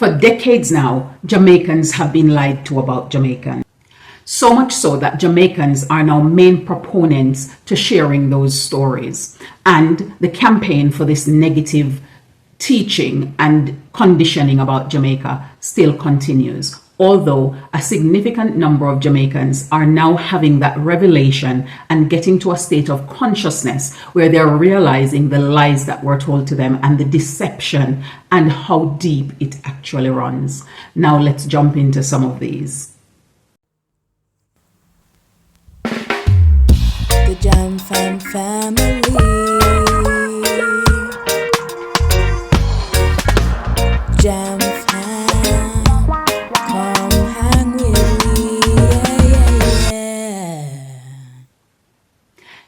For decades now, Jamaicans have been lied to about Jamaican. So much so that Jamaicans are now main proponents to sharing those stories. And the campaign for this negative teaching and conditioning about Jamaica still continues. Although a significant number of Jamaicans are now having that revelation and getting to a state of consciousness where they're realizing the lies that were told to them and the deception and how deep it actually runs. Now let's jump into some of these. The Jam Fam family. Jam Fam, come hang with me, yeah.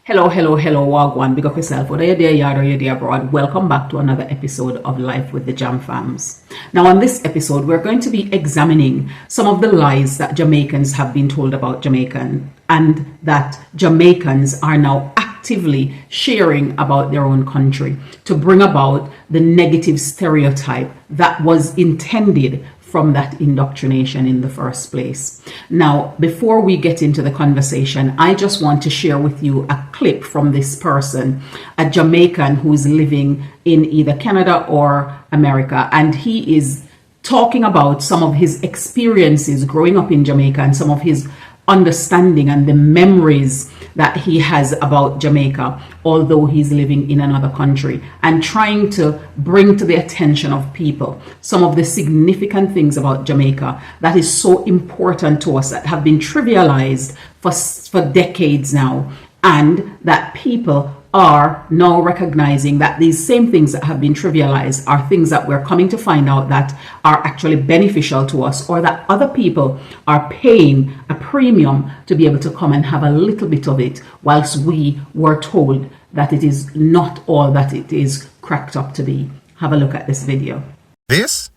Hello, Wagwan. Big up yourself. Whether you're there yard or you're there abroad, welcome back to another episode of Life with the Jam Fams. Now, on this episode, we're going to be examining some of the lies that Jamaicans have been told about Jamaican, and that Jamaicans are now actively sharing about their own country to bring about the negative stereotype that was intended from that indoctrination in the first place. Now, before we get into the conversation, I just want to share with you a clip from this person, a Jamaican who's living in either Canada or America, and he is talking about some of his experiences growing up in Jamaica and some of his understanding and the memories that he has about Jamaica, although he's living in another country, and trying to bring to the attention of people some of the significant things about Jamaica that is so important to us, that have been trivialized for decades now, and that people are now recognizing that these same things that have been trivialized are things that we're coming to find out that are actually beneficial to us, or that other people are paying a premium to be able to come and have a little bit of it, whilst we were told that it is not all that it is cracked up to be. Have a look at this video. This,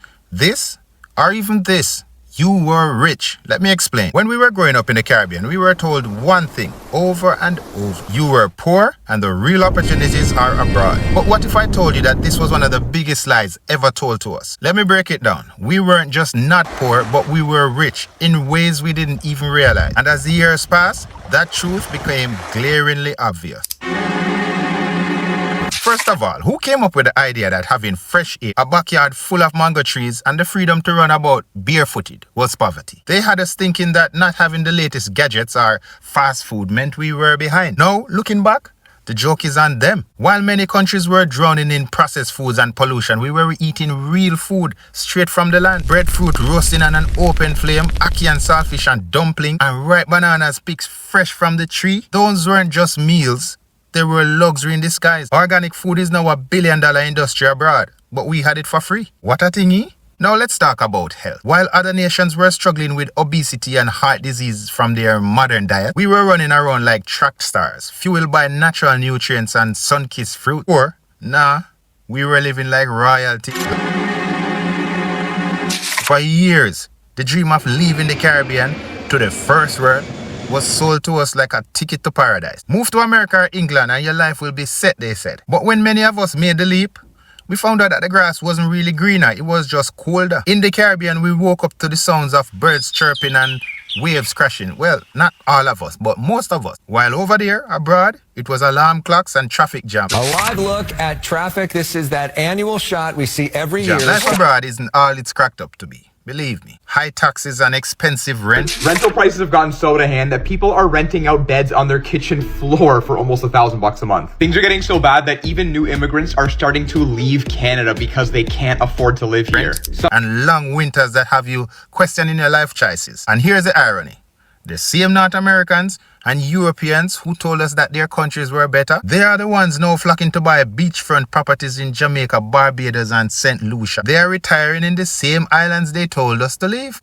or even this. You were rich. Let me explain. When we were growing up in the Caribbean, we were told one thing over and over. You were poor and the real opportunities are abroad. But what if I told you that this was one of the biggest lies ever told to us? Let me break it down. We weren't just not poor, but we were rich in ways we didn't even realize. And as the years passed, that truth became glaringly obvious. First of all, who came up with the idea that having fresh air, a backyard full of mango trees, and the freedom to run about barefooted was poverty? They had us thinking that not having the latest gadgets or fast food meant we were behind. Now, looking back, the joke is on them. While many countries were drowning in processed foods and pollution, we were eating real food straight from the land. Breadfruit roasting on an open flame, ackee and saltfish and dumpling, and ripe bananas picked fresh from the tree. Those weren't just meals. They were luxury in disguise. Organic food is now $1 billion industry abroad, but we had it for free. What a thingy. Now let's talk about health. While other nations were struggling with obesity and heart disease from their modern diet, we were running around like track stars, fueled by natural nutrients and sun-kissed fruit. Or, we were living like royalty. For years, the dream of leaving the Caribbean to the first world was sold to us like a ticket to paradise. Move to America or England and your life will be set, they said. But when many of us made the leap, we found out that the grass wasn't really greener, it was just colder. In the Caribbean, we woke up to the sounds of birds chirping and waves crashing. Well, not all of us, but most of us. While over there, abroad, it was alarm clocks and traffic jam. A live look at traffic. This is that annual shot we see every year. Life abroad isn't all it's cracked up to be. Believe me, high taxes and expensive rent. Rental prices have gotten so out of hand that people are renting out beds on their kitchen floor for almost $1,000 a month. Things are getting so bad that even new immigrants are starting to leave Canada because they can't afford to live here. And long winters that have you questioning your life choices. And here's the irony. The same North Americans and Europeans who told us that their countries were better, they are the ones now flocking to buy beachfront properties in Jamaica, Barbados and St. Lucia. They are retiring in the same islands they told us to leave.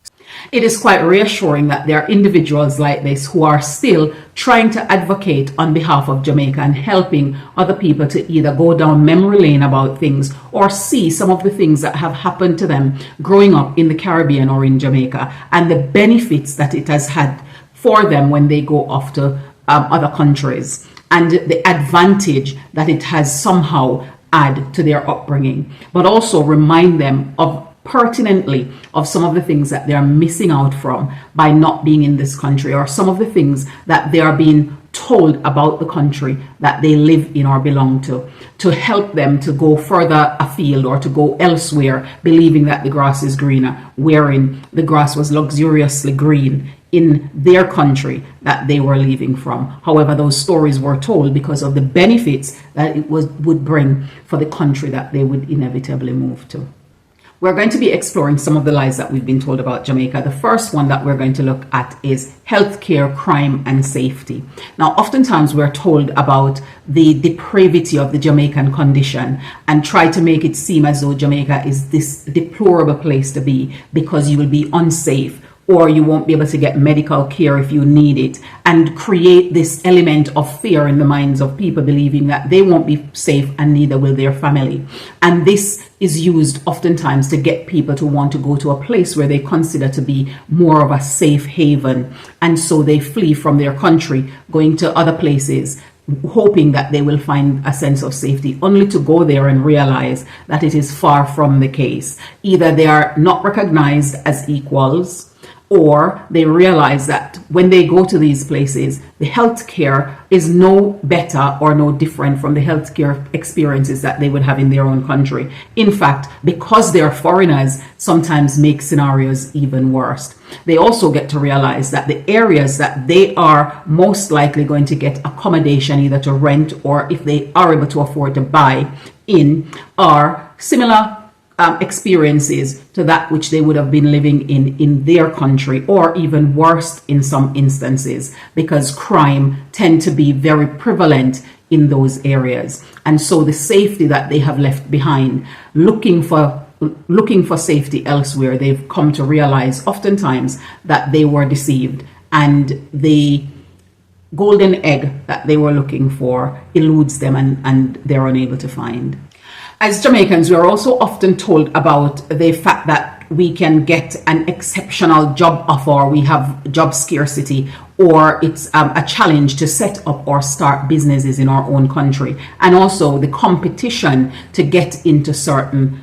It is quite reassuring that there are individuals like this who are still trying to advocate on behalf of Jamaica and helping other people to either go down memory lane about things or see some of the things that have happened to them growing up in the Caribbean or in Jamaica and the benefits that it has had for them when they go off to other countries, and the advantage that it has somehow add to their upbringing, but also remind them of pertinently of some of the things that they are missing out from by not being in this country, or some of the things that they are being told about the country that they live in or belong to help them to go further afield or to go elsewhere, believing that the grass is greener, wherein the grass was luxuriously green in their country that they were leaving from. However, those stories were told because of the benefits that it would bring for the country that they would inevitably move to. We're going to be exploring some of the lies that we've been told about Jamaica. The first one that we're going to look at is healthcare, crime, and safety. Now, oftentimes we're told about the depravity of the Jamaican condition and try to make it seem as though Jamaica is this deplorable place to be because you will be unsafe, or you won't be able to get medical care if you need it, and create this element of fear in the minds of people, believing that they won't be safe and neither will their family. And this is used oftentimes to get people to want to go to a place where they consider to be more of a safe haven. And so they flee from their country, going to other places, hoping that they will find a sense of safety, only to go there and realize that it is far from the case. Either they are not recognized as equals, or they realize that when they go to these places, the healthcare is no better or no different from the healthcare experiences that they would have in their own country. In fact, because they're foreigners, sometimes make scenarios even worse. They also get to realize that the areas that they are most likely going to get accommodation, either to rent or if they are able to afford to buy in, are similar experiences to that which they would have been living in their country, or even worse in some instances, because crime tend to be very prevalent in those areas. And so the safety that they have left behind, looking for safety elsewhere, they've come to realize oftentimes that they were deceived, and the golden egg that they were looking for eludes them, and they're unable to find. As Jamaicans, we are also often told about the fact that we can get an exceptional job offer, we have job scarcity, or it's a challenge to set up or start businesses in our own country, and also the competition to get into certain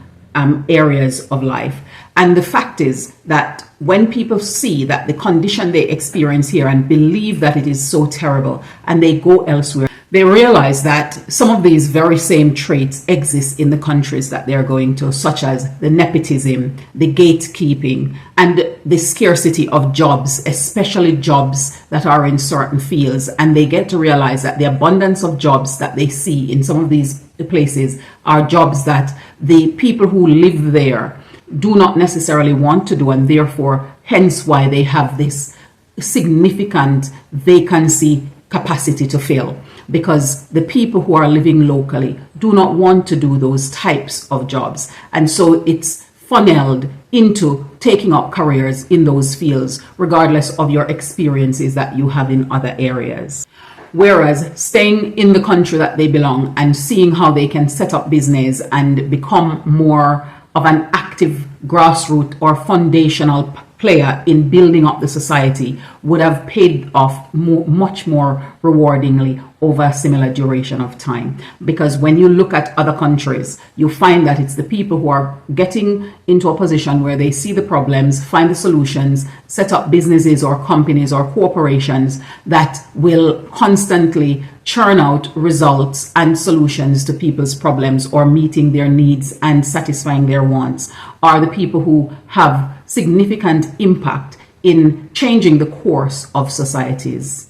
areas of life. And the fact is that when people see that the condition they experience here and believe that it is so terrible, and they go elsewhere, they realize that some of these very same traits exist in the countries that they're going to, such as the nepotism, the gatekeeping, and the scarcity of jobs, especially jobs that are in certain fields. And they get to realize that the abundance of jobs that they see in some of these places are jobs that the people who live there do not necessarily want to do, and therefore hence why they have this significant vacancy capacity to fill, because the people who are living locally do not want to do those types of jobs. And so it's funneled into taking up careers in those fields, regardless of your experiences that you have in other areas. Whereas staying in the country that they belong and seeing how they can set up business and become more of an active grassroots or foundational player in building up the society would have paid off much more rewardingly over a similar duration of time. Because when you look at other countries, you find that it's the people who are getting into a position where they see the problems, find the solutions, set up businesses or companies or corporations that will constantly churn out results and solutions to people's problems, or meeting their needs and satisfying their wants, are the people who have significant impact in changing the course of societies.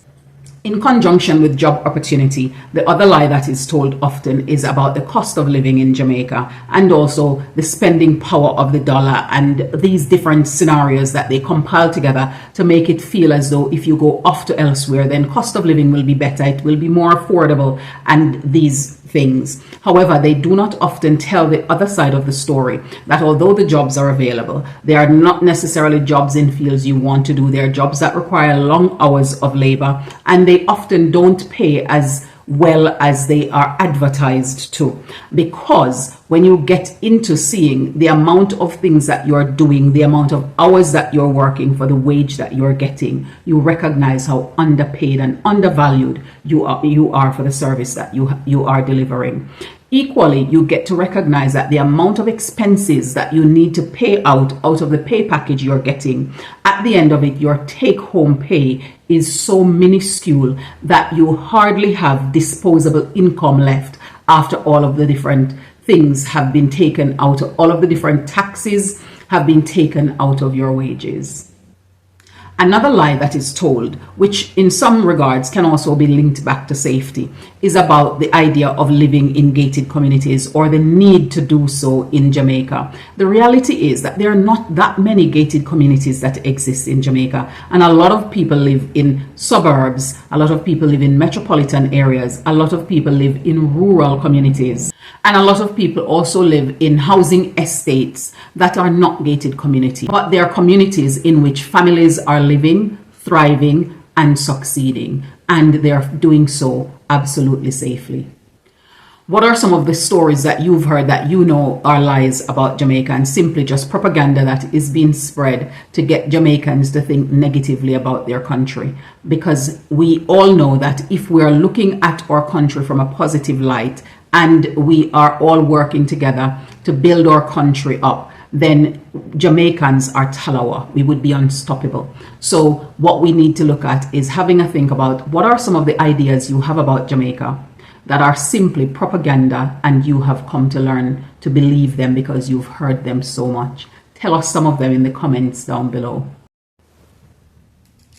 In conjunction with job opportunity, the other lie that is told often is about the cost of living in Jamaica, and also the spending power of the dollar, and these different scenarios that they compile together to make it feel as though if you go off to elsewhere, then cost of living will be better, it will be more affordable, and these things. However, they do not often tell the other side of the story, that although the jobs are available, they are not necessarily jobs in fields you want to do. They are jobs that require long hours of labor, and they often don't pay as well as they are advertised to, because when you get into seeing the amount of things that you're doing, the amount of hours that you're working for the wage that you're getting, you recognize how underpaid and undervalued you are for the service that you are delivering. Equally, you get to recognize that the amount of expenses that you need to pay out of the pay package you're getting, at the end of it, your take-home pay is so minuscule that you hardly have disposable income left after all of the different things have been taken out, all of the different taxes have been taken out of your wages. Another lie that is told, which in some regards can also be linked back to safety, is about the idea of living in gated communities or the need to do so in Jamaica. The reality is that there are not that many gated communities that exist in Jamaica, and a lot of people live in suburbs, a lot of people live in metropolitan areas, a lot of people live in rural communities, and a lot of people also live in housing estates that are not gated communities, but they are communities in which families are living, thriving, and succeeding, and they're doing so absolutely safely. What are some of the stories that you've heard that you know are lies about Jamaica and simply just propaganda that is being spread to get Jamaicans to think negatively about their country? Because we all know that if we are looking at our country from a positive light and we are all working together to build our country up, then Jamaicans are talawa. We would be unstoppable. So what we need to look at is having a think about what are some of the ideas you have about Jamaica that are simply propaganda and you have come to learn to believe them because you've heard them so much. Tell us some of them in the comments down below.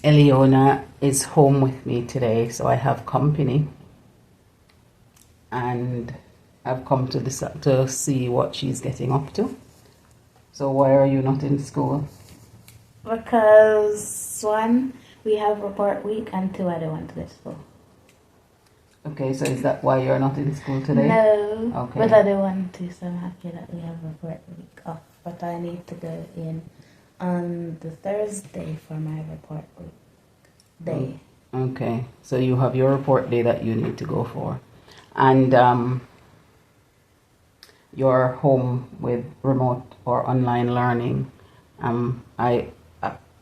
Eliona is home with me today, so I have company. And I've come to see what she's getting up to. So why are you not in school? Because 1, we have report week, and 2, I don't want to go to school. Okay, so is that why you're not in school today? No, okay. But I don't want to, so I'm happy that we have report week off. But I need to go in on the Thursday for my report week day. Okay, so you have your report day that you need to go for. And you're home with remote or online learning.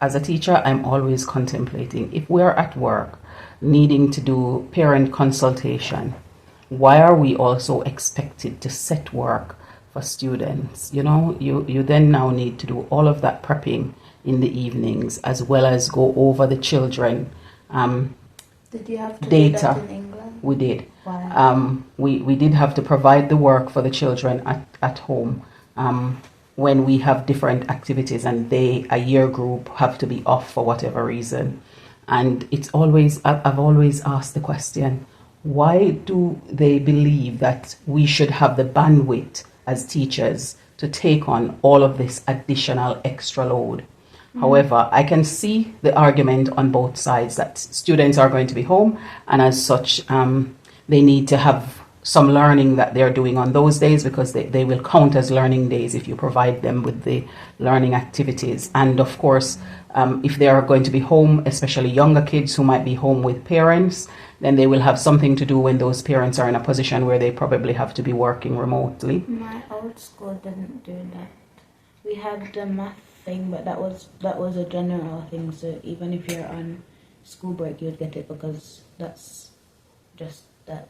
As a teacher, I'm always contemplating, if we're at work needing to do parent consultation, why are we also expected to set work for students? You know, you then now need to do all of that prepping in the evenings, as well as go over the children Did you have to data. do that in England? We did. Why? We did have to provide the work for the children at home when we have different activities and a year group have to be off for whatever reason. And it's always, I've always asked the question, why do they believe that we should have the bandwidth as teachers to take on all of this additional extra load? However, I can see the argument on both sides that students are going to be home, and as such, they need to have some learning that they're doing on those days, because they will count as learning days if you provide them with the learning activities. And of course, if they are going to be home, especially younger kids who might be home with parents, then they will have something to do when those parents are in a position where they probably have to be working remotely. My old school didn't do that. We had the math thing, but that was a general thing, so even if you're on school break you'd get it, because that's just that.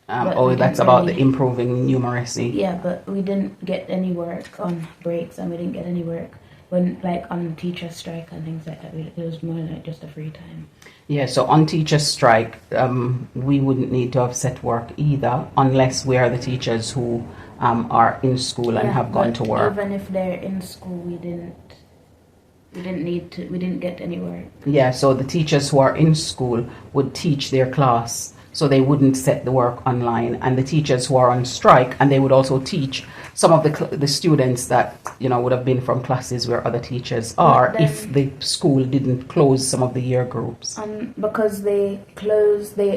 That's about the improving numeracy. Yeah, but we didn't get any work on breaks, and we didn't get any work when, like, on teacher strike and things like that. It was more like just a free time. Yeah, so on teacher strike, we wouldn't need to have set work either, unless we are the teachers who are in school and have gone to work. Even if they're in school, we didn't get any work. Yeah, so the teachers who are in school would teach their class, so they wouldn't set the work online. And the teachers who are on strike, and they would also teach some of the students that, you know, would have been from classes where other teachers are, if the school didn't close some of the year groups. Because they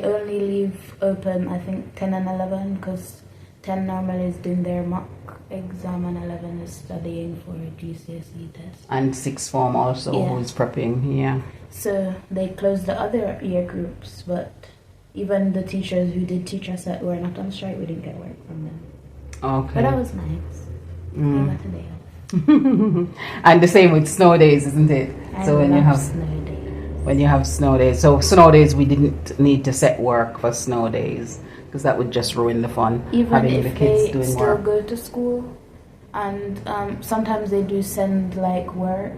only leave open, I think, 10 and 11, because 10 normally is doing their mock exam and 11 is studying for a GCSE test. And sixth form also, who is prepping, yeah. So they closed the other year groups, but even the teachers who did teach us that were not on strike, we didn't get work from them. Okay. But that was nice. I got a day off. And the same with snow days, isn't it? So when you have snow days. When you have snow days. So snow days, we didn't need to set work for snow days. because that would just ruin the fun, Even having if the kids they doing still work. go to school, and sometimes they do send like work,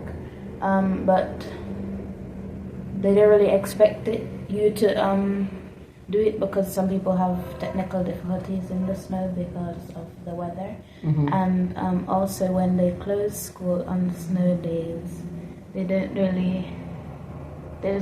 but they don't really expect you to do it, because some people have technical difficulties in the snow because of the weather. And also when they close school on snow days, they just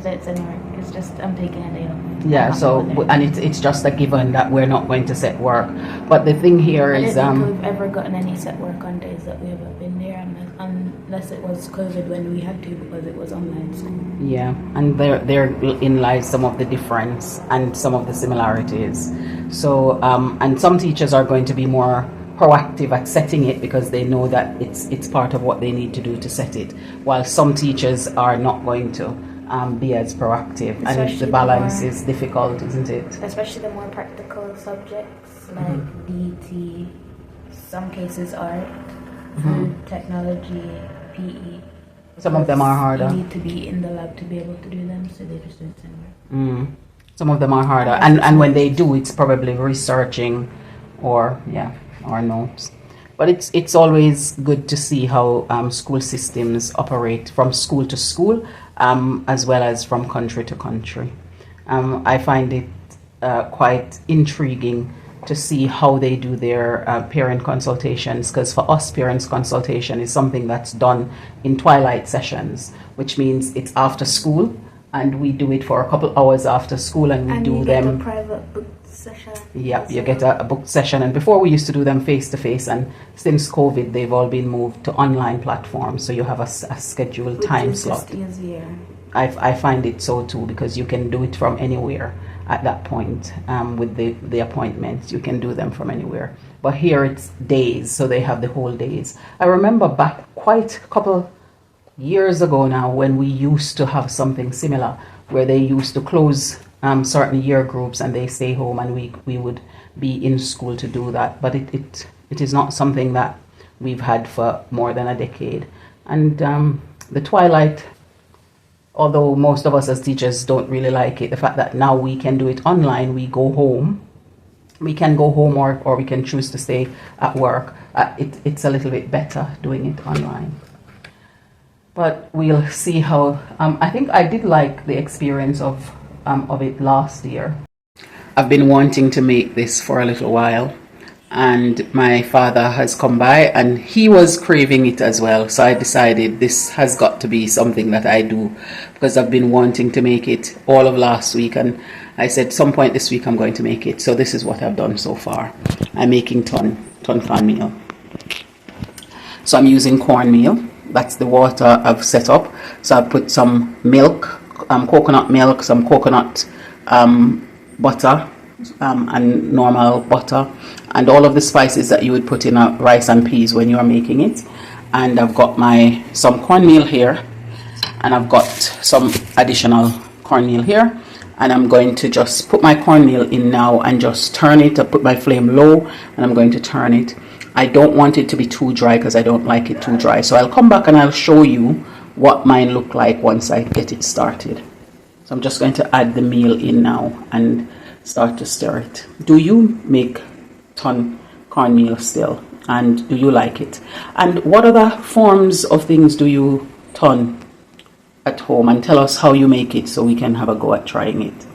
don't send work. It's just, I'm taking a day off. Yeah, I'm so not going and it's just a given that we're not going to set work. But the thing here I is don't think we've ever gotten any set work on days that we've ever been there, unless it was COVID when we had to, because it was online school. yeah, and therein lies some of the difference and some of the similarities. So and some teachers are going to be more proactive at setting it because they know that it's part of what they need to do to set it, while some teachers are not going to be as proactive, and Especially the the balance more- is difficult, isn't it? Especially the more practical subjects like DT, some cases art, food, technology, PE. Some of them are harder. You need to be in the lab to be able to do them, so they just don't send work. Some of them are harder, and when they do, it's probably researching or notes. But it's always good to see how school systems operate from school to school, as well as from country to country. I find it quite intriguing to see how they do their parent consultations, because for us, parents consultation is something that's done in twilight sessions, which means it's after school, and we do it for a couple hours after school, and we And do you them. get a private book session. Yep, as you well. get a booked session, and before we used to do them face to face, and since COVID, they've all been moved to online platforms, so you have a scheduled Which time is slot. just easier. I find it so too, because you can do it from anywhere at that point. With the appointments, you can do them from anywhere. But here it's days, so they have the whole days. I remember back quite a couple years ago now when we used to have something similar, where they used to close certain year groups and they stay home, and we would be in school to do that. But it is not something that we've had for more than a decade. And the twilight, although most of us as teachers don't really like it, the fact that now we can do it online, we can go home or we can choose to stay at work. It's a little bit better doing it online. But we'll see how. I think I did like the experience of it last year. I've been wanting to make this for a little while, and my father has come by and he was craving it as well. So I decided this has got to be something that I do, because I've been wanting to make it all of last week, and I said some point this week I'm going to make it. So this is what I've done so far. I'm making ton fan meal. So I'm using cornmeal. That's the water I've set up. So I put some milk, coconut milk, some coconut butter, and normal butter, and all of the spices that you would put in a rice and peas when you are making it. And I've got some cornmeal here, and I've got some additional cornmeal here, and I'm going to just put my cornmeal in now and just turn it. I put my flame low and I'm going to turn it. I don't want it to be too dry because I don't like it too dry. So I'll come back and I'll show you what mine look like once I get it started. So I'm just going to add the meal in now and start to stir it. Do you make ton cornmeal still? And do you like it? And what other forms of things do you ton at home? And tell us how you make it so we can have a go at trying it.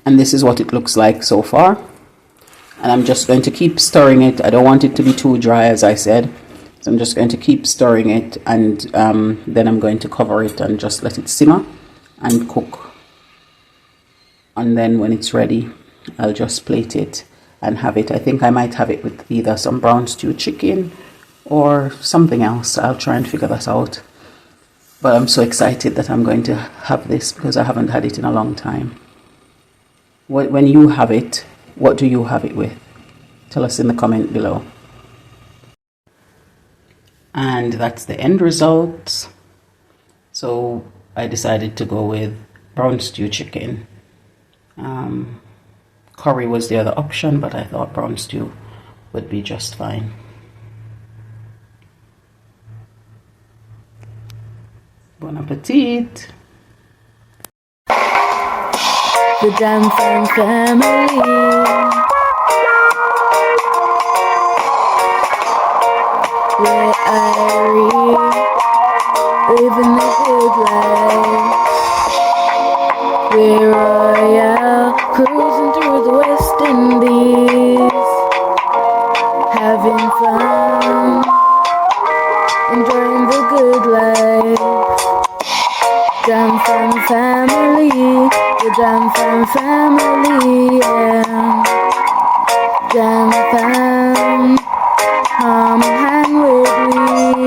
And this is what it looks like so far. And I'm just going to keep stirring it. I don't want it to be too dry, as I said. So I'm just going to keep stirring it, and then I'm going to cover it and just let it simmer and cook. And then when it's ready, I'll just plate it and have it. I think I might have it with either some brown stew chicken or something else. I'll try and figure that out. But I'm so excited that I'm going to have this because I haven't had it in a long time. When you have it, what do you have it with? Tell us in the comment below. And that's the end result. So I decided to go with brown stew chicken. Curry was the other option, but I thought brown stew would be just fine. Bon appetit! The Jam Fam family. We're Irie, living the good life. We're royal, cruising through the West Indies, having fun, enjoying the good life. Jam Fam family, the Jam Fam family, yeah. Jam Fam, come hang with me.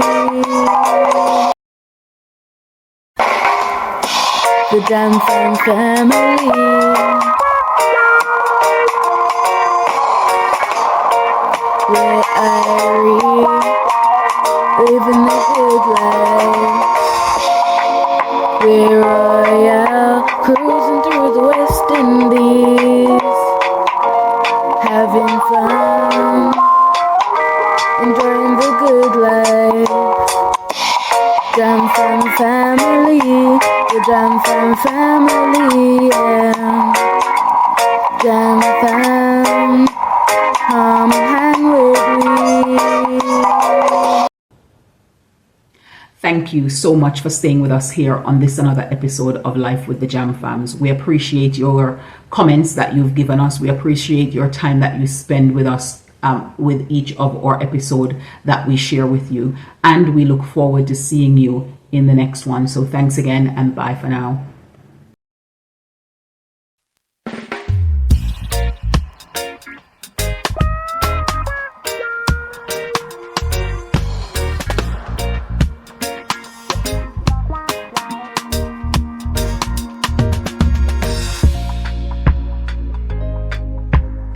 The Jam Fam family. We're Irie, living the good life. We're royal, cruising through the West Indies, having fun, enjoying the good life. Jam Fam family, the Jam Fam family, yeah. Jam Fam, come hang with me. Thank you so much for staying with us here on this another episode of Life with the Jam Fams. We appreciate your comments that you've given us. We appreciate your time that you spend with us with each of our episode that we share with you. And we look forward to seeing you in the next one. So thanks again and bye for now.